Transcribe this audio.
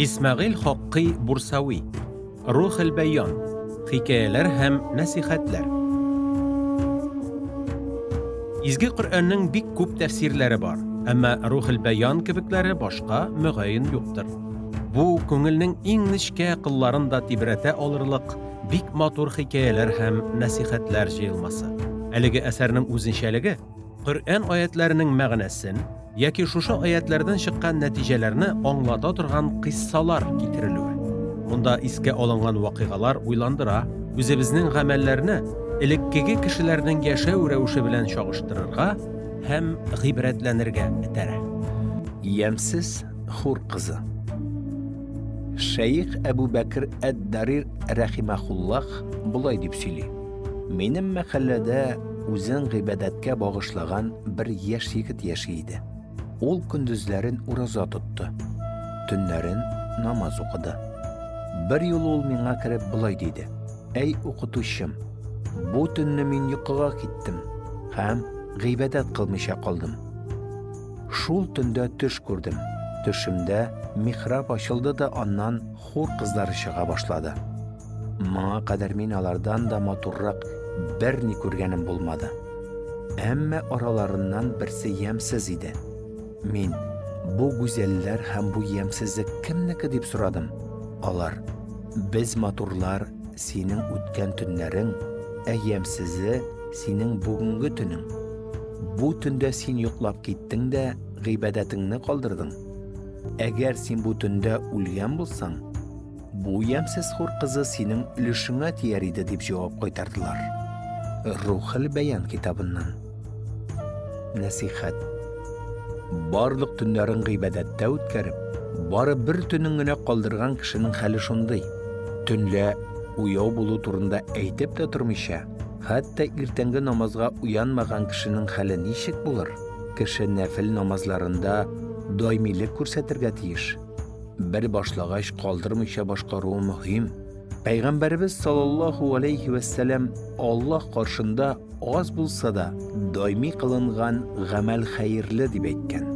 İsmail Hakkı Bursavi, Ruhul Beyan, Hikayeler hem Nasihatler. İzgi Kur'an'ın bik küp tefsirleri var, ama Ruhul Beyan kibikleri başka mügayin yoktur. Bu, köngülnün en nişke kıllarında tibrete alırlık, bik matur hikayeler hem nasihatler jayılması. Eligi eserinin uzunşeligi, Kur'an ayetlerinin mağnesin, yaki şuşa ayetlerden çıkan neticelerini anlata durgan kıssalar getirilüyor. Bunda iske alıngan vakigalar uylandıra, özümüzün gamellerini ilikkigi kişilerinin yaşav revuşu bilen çağıştırırga hem gibretlenirge etere. Yemsiz hur kızı. Şeyh Ebu Bekir Ed-Darir Rahimahullah bulay dip söyley. Benim mahallede uzun gıybedetke bağışlagan bir yaş yigit yaşıydı. Ol gündüzlerin uraza tuttu. Tünlerin namaz okudu. Bir yıl ol mena kirip bulay dedi. Ey okutuşum, bu tünni min yuqıga gittim. Hem gıybedet kılmışa kaldım. Şul tünde düş gördüm. Düşümde mihrap açıldı da ondan hur kızları çığa başladı. Mağa kadar minalardan da maturrak birini görgenim bulmadı. Emme aralarından birisi yemsiz idi. Min bu güzeller hem bu yemsizlik kimniki dip soradım. Alar, biz maturlar senin ötken tünlerin, yemsizi senin bugünkü tünün. Bu tünde sen yoklap gittin de gıybedetinni kaldırdın. Eğer sen bu tünde ulgen bulsan, bu yemsiz hur kızı senin ülüşüne tiyeriydi dip cevap koytardılar. Ruhul Beyan kitabından. Nasihat. Barlık tünlerin gıybedette ötkerip, barı bir tününgüne kaldırgan kişinin hali şunday. Tünle uyav bulu turunda eytip de turmuşa, hatta irtengi namazga uyanmagan kişinin hali nişik bulur. Kişi nefil namazlarında doimilik kursetirge tiyiş. Bir başlagaç kaldırmışa başkaruğu mühim. Peygamberimiz sallallahu aleyhi ve sellem Allah karşında az bulsa da daimi kılıngan gamel hayırlı dip etken.